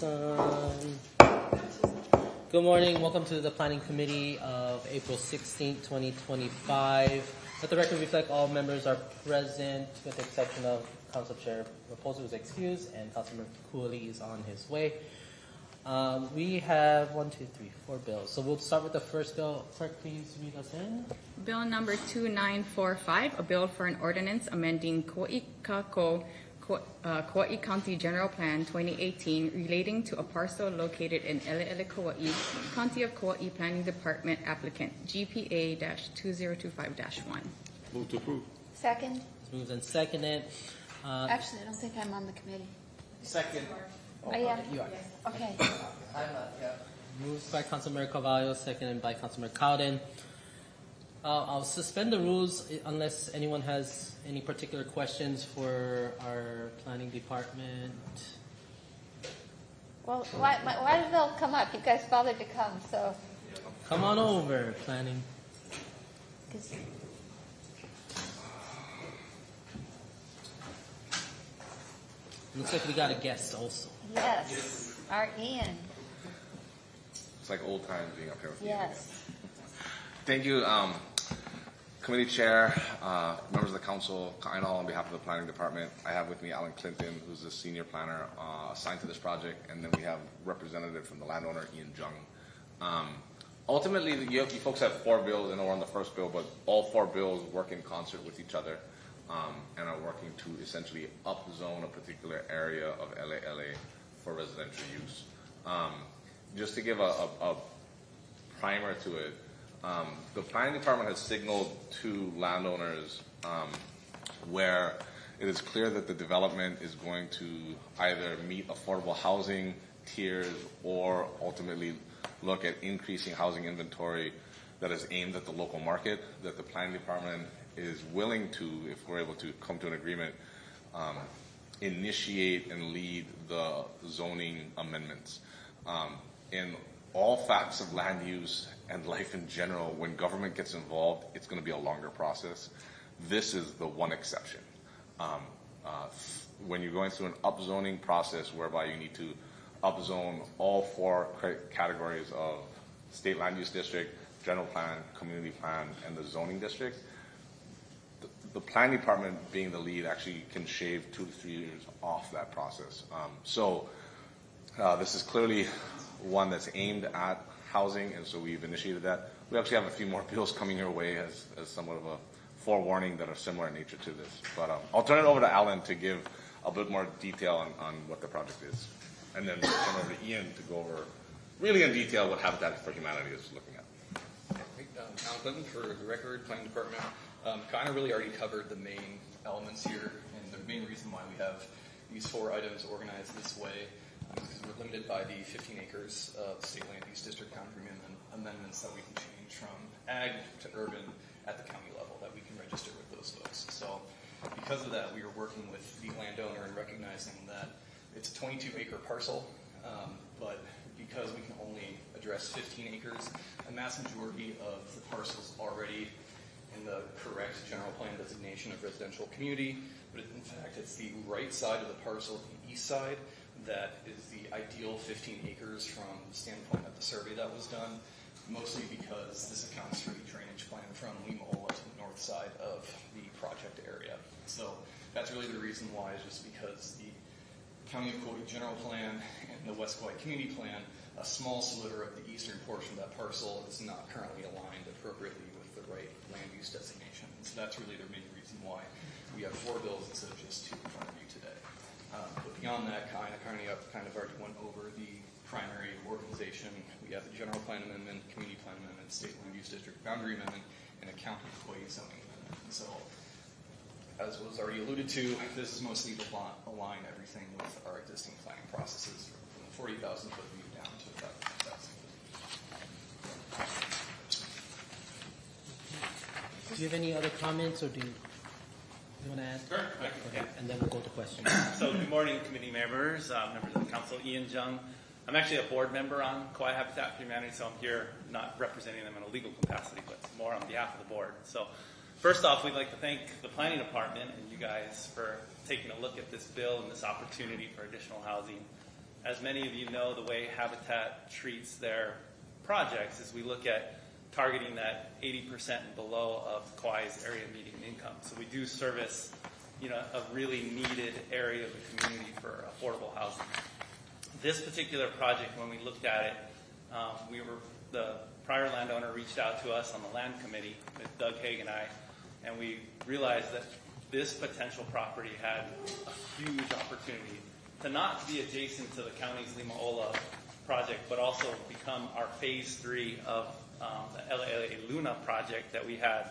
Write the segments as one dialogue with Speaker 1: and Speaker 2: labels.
Speaker 1: Good morning. Welcome to the Planning Committee of April 16, 2025. Let the record reflect all members are present with the exception of Council Chair Raposo, who is excused, and Councilman Kaua'i is on his way. We have 4 bills. So we'll start with the first bill. Clerk, please read us in.
Speaker 2: Bill number 2945, a bill for an ordinance amending Kaua'i County General Plan 2018 relating to a parcel located in Kaua'i, County of Kauai Planning Department, applicant GPA-2025-1.
Speaker 3: Move to approve.
Speaker 4: Second.
Speaker 1: It's moved and seconded.
Speaker 4: Actually, I don't think I'm on the committee.
Speaker 1: Second.
Speaker 4: I am?
Speaker 1: You are.
Speaker 4: Okay.
Speaker 1: I'm not, yeah. Moved by Councilmember Kaua'i, seconded by Councilmember Cowden. I'll suspend the rules unless anyone has any particular questions for our planning department.
Speaker 4: Well, why did they all come up? You guys bothered to come, so.
Speaker 1: Come on over, planning. Looks like we got a guest also.
Speaker 4: Yes, our Ian.
Speaker 3: It's like old times being up here with you.
Speaker 4: Yes.
Speaker 3: Thank you, Committee Chair, members of the Council, and all on behalf of the Planning Department. I have with me Alan Clinton, who's the Senior Planner assigned to this project, and then we have representative from the landowner, Ian Jung. Ultimately, you folks have 4 bills, and we're on the first bill, but all 4 bills work in concert with each other and are working to essentially upzone a particular area of LA for residential use. Just to give a primer to it, the Planning Department has signaled to landowners where it is clear that the development is going to either meet affordable housing tiers or ultimately look at increasing housing inventory that is aimed at the local market, that the Planning Department is willing to, if we're able to come to an agreement, initiate and lead the zoning amendments. In all facets of land use and life in general, when government gets involved, it's going to be a longer process. This is the one exception. When you're going through an upzoning process whereby you need to upzone all 4 categories of state land use district, general plan, community plan, and the zoning district, the planning department being the lead actually can shave 2 to 3 years off that process. This is clearly one that's aimed at housing, and so we've initiated that. We actually have a few more bills coming your way as somewhat of a forewarning that are similar in nature to this. But I'll turn it over to Alan to give a bit more detail on what the project is. And then turn over to Ian to go over really in detail what Habitat for Humanity is looking at.
Speaker 5: Alan Clinton for the record, Planning Department. Kind of really already covered the main elements here, and the main reason why we have these 4 items organized this way because we're limited by the 15 acres of state land use district boundary amendments that we can change from ag to urban at the county level that we can register with those folks. So because of that, we are working with the landowner and recognizing that it's a 22-acre parcel, but because we can only address 15 acres, a mass majority of the parcels already in the correct general plan designation of residential community, but in fact it's the right side of the parcel, the east side, that is the ideal 15 acres from the standpoint of the survey that was done, mostly because this accounts for the drainage plan from Limaola to the north side of the project area. So that's really the reason why, is just because the County of Kauai General Plan and the West Kauai Community Plan, a small sliver of the eastern portion of that parcel is not currently aligned appropriately with the right land use designation. So that's really the main reason why we have 4 bills instead of just 2 in front of you today. But beyond that, kind of already went over the primary organization. We have the General Plan Amendment, Community Plan Amendment, State Land Use District Boundary Amendment, and a County of Kauai Zoning Amendment. And so, as was already alluded to, this is mostly to align everything with our existing planning processes from the 40,000 foot view down to about 10,000.
Speaker 1: Do you have any other comments, or do you want to add?
Speaker 6: Sure.
Speaker 1: Okay. And then we'll go to questions.
Speaker 6: So good morning, committee members, members of the council. Ian Jung. I'm actually a board member on Kauai Habitat for Humanity, so I'm here not representing them in a legal capacity, but more on behalf of the board. So first off, we'd like to thank the planning department and you guys for taking a look at this bill and this opportunity for additional housing as many of you know, the way Habitat treats their projects is we look at targeting that 80% and below of Kauai's area median income. So we do service, a really needed area of the community for affordable housing. This particular project, when we looked at it, the prior landowner reached out to us on the land committee with Doug Haig and I, and we realized that this potential property had a huge opportunity to not be adjacent to the county's Limaola project, but also become our phase 3 of the LA Luna project that we had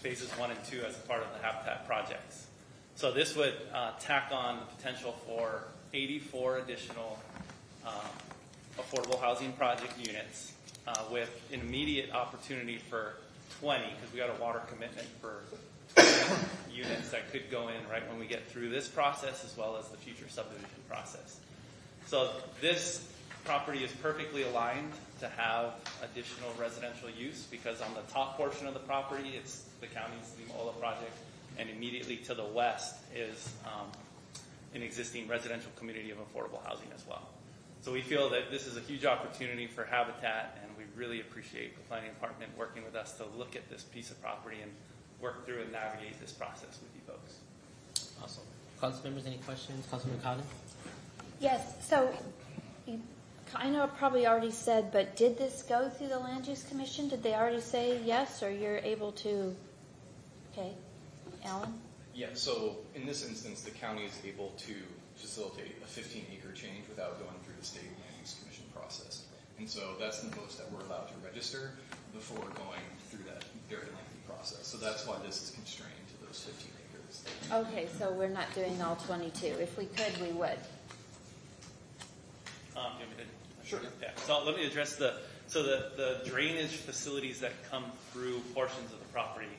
Speaker 6: phases 1 and 2 as a part of the Habitat projects. So this would tack on the potential for 84 additional affordable housing project units with an immediate opportunity for 20, because we got a water commitment for 20 units that could go in right when we get through this process as well as the future subdivision process. So this property is perfectly aligned to have additional residential use because on the top portion of the property, it's the county's Limaola project, and immediately to the west is an existing residential community of affordable housing as well. So we feel that this is a huge opportunity for Habitat, and we really appreciate the planning department working with us to look at this piece of property and work through and navigate this process with you folks.
Speaker 1: Awesome. Council members, any questions? Councilman Cotton?
Speaker 4: Yes, so I know it probably already said, but did this go through the Land Use Commission? Did they already say yes, or you're able to? Okay, Alan?
Speaker 5: Yeah, so in this instance, the county is able to facilitate a 15-acre change without going through the state land use commission process. And so that's the most that we're allowed to register before going through that very lengthy process. So that's why this is constrained to those 15 acres.
Speaker 4: Okay, so we're not doing all 22. If we could, we would.
Speaker 6: Sure. Yeah. So let me address the drainage facilities that come through portions of the property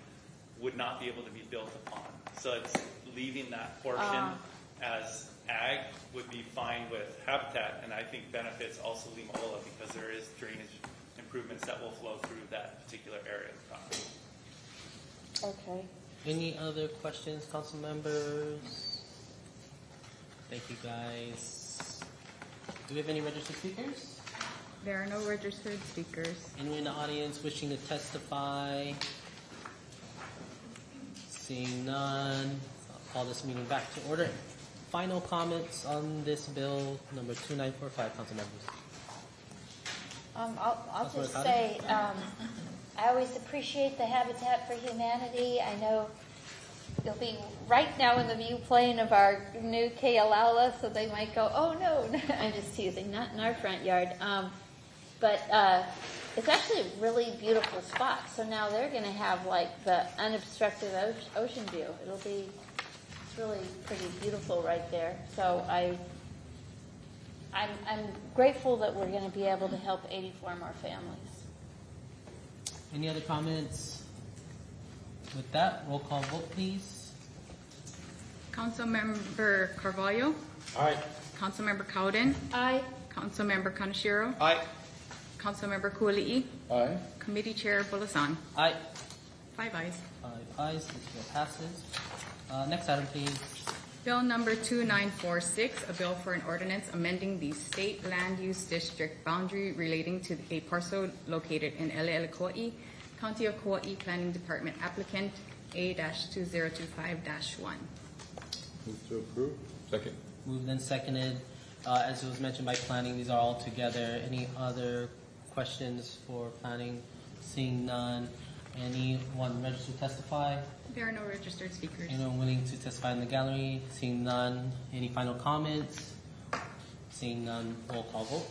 Speaker 6: would not be able to be built upon. So it's leaving that portion as ag would be fine with Habitat, and I think benefits also Limaola because there is drainage improvements that will flow through that particular area of the property.
Speaker 4: Okay.
Speaker 1: Any other questions, council members? Thank you, guys. Do we have any registered speakers?
Speaker 2: There are no registered speakers.
Speaker 1: Anyone in the audience wishing to testify? Seeing none, I'll call this meeting back to order. Final comments on this bill, number 2945, council members.
Speaker 4: I'll just say, I always appreciate the Habitat for Humanity. I know you'll be right now in the view plane of our new Kealaula, so they might go, oh no, I'm just teasing, not in our front yard. But it's actually a really beautiful spot. So now they're going to have like the unobstructed ocean view. It's really pretty beautiful right there. So I'm grateful that we're going to be able to help 84 more families.
Speaker 1: Any other comments? With that, roll call vote, please.
Speaker 2: Councilmember Carvalho?
Speaker 7: Aye.
Speaker 2: Councilmember Cowden?
Speaker 4: Aye.
Speaker 2: Councilmember Kaneshiro?
Speaker 7: Aye.
Speaker 2: Councilmember Kaua'i?
Speaker 7: Aye.
Speaker 2: Committee Chair Bulasan?
Speaker 1: Aye.
Speaker 2: 5 ayes.
Speaker 1: 5 ayes, this bill passes. Next item, please.
Speaker 2: Bill number 2946, a bill for an ordinance amending the state land use district boundary relating to a parcel located in LA Kaua'i, County of Kauai, Planning Department, applicant A-2025-1.
Speaker 7: Move to approve. Second.
Speaker 1: Moved and seconded. As it was mentioned by planning, these are all together. Any other questions for planning? Seeing none. Anyone registered to testify?
Speaker 2: There are no registered speakers.
Speaker 1: Anyone willing to testify in the gallery? Seeing none. Any final comments? Seeing none. Roll call vote.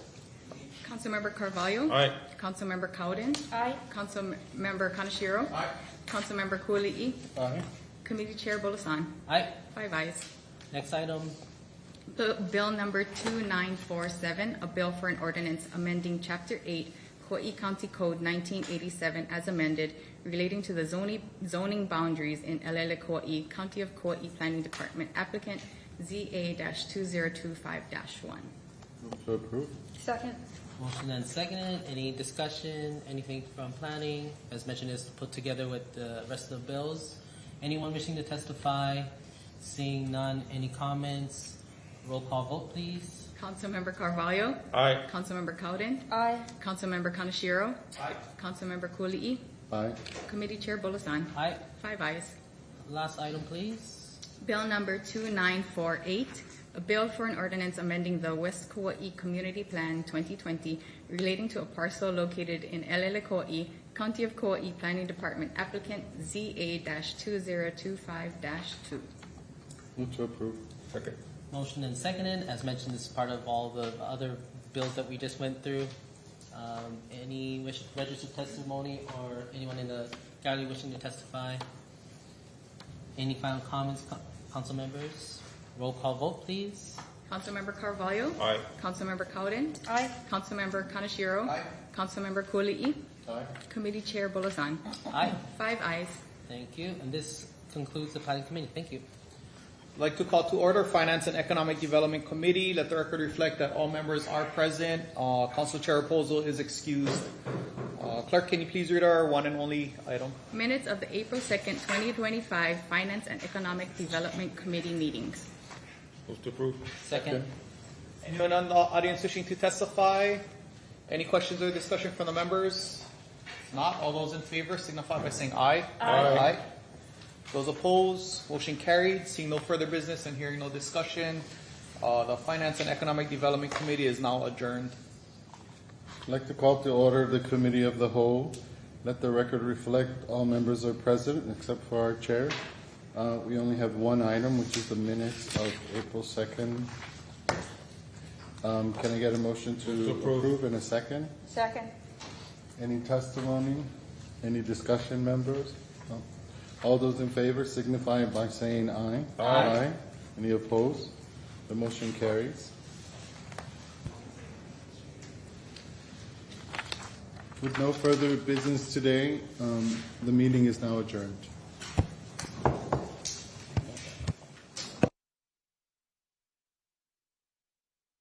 Speaker 2: Councilmember Carvalho?
Speaker 7: Aye.
Speaker 2: Councilmember Cowden?
Speaker 4: Aye.
Speaker 2: Councilmember Kaneshiro?
Speaker 7: Aye.
Speaker 2: Councilmember Kaua'i?
Speaker 7: Aye.
Speaker 2: Committee Chair Bulasan?
Speaker 1: Aye.
Speaker 2: 5 ayes.
Speaker 1: Next item.
Speaker 2: Bill number 2947, a bill for an ordinance amending Chapter 8, Kauai County Code 1987 as amended, relating to the zoning boundaries in LA Kauai, County of Kauai Planning Department, applicant ZA-2025-1.
Speaker 7: Move to approve.
Speaker 4: Second.
Speaker 1: Motion and seconded. Any discussion? Anything from planning? As mentioned, is put together with the rest of the bills. Anyone wishing to testify? Seeing none. Any comments? Roll call vote, please.
Speaker 2: Councilmember Carvalho.
Speaker 7: Aye.
Speaker 2: Councilmember Cowden.
Speaker 4: Aye.
Speaker 2: Councilmember Kanashiro.
Speaker 5: Aye.
Speaker 2: Councilmember Kaua'i.
Speaker 7: Aye.
Speaker 2: Committee Chair Bolasan.
Speaker 1: Aye.
Speaker 2: 5 ayes.
Speaker 1: Last item, please.
Speaker 2: Bill number 2948, a bill for an ordinance amending the West Kaua'i Community Plan 2020 relating to a parcel located in Elele Kaua'i, County of Kauai, Planning Department, applicant ZA-2025-2.
Speaker 7: Move to approve. Second.
Speaker 1: Motion and seconded. As mentioned, this is part of all the other bills that we just went through. Any registered testimony or anyone in the county wishing to testify? Any final comments, council members? Roll call vote, please.
Speaker 2: Councilmember Carvalho.
Speaker 7: Aye.
Speaker 2: Councilmember Cowden.
Speaker 4: Aye.
Speaker 2: Councilmember Kanashiro.
Speaker 5: Aye.
Speaker 2: Councilmember Kaua'i.
Speaker 7: Aye.
Speaker 2: Committee Chair Bolasan.
Speaker 1: Aye.
Speaker 2: 5 ayes.
Speaker 1: Thank you. And this concludes the planning committee. Thank you.
Speaker 8: I'd like to call to order Finance and Economic Development Committee. Let the record reflect that all members are present. Council Chair Reposo is excused. Clerk, can you please read our one and only item?
Speaker 2: Minutes of the April 2nd, 2025 Finance and Economic Development Committee meetings.
Speaker 7: Move to approve.
Speaker 1: Second.
Speaker 8: Anyone on the audience wishing to testify? Any questions or discussion from the members? If not, all those in favor signify by saying aye.
Speaker 7: Aye.
Speaker 8: Those opposed, motion carried. Seeing no further business and hearing no discussion, the Finance and Economic Development Committee is now adjourned.
Speaker 7: I'd like to call to order the Committee of the Whole. Let the record reflect all members are present except for our chair. We only have one item, which is the minutes of April 2nd. Can I get a motion to approve in a second?
Speaker 4: Second.
Speaker 7: Any testimony? Any discussion, members? No. All those in favor signify by saying aye. Aye. Any opposed? The motion carries. With no further business today, the meeting is now adjourned.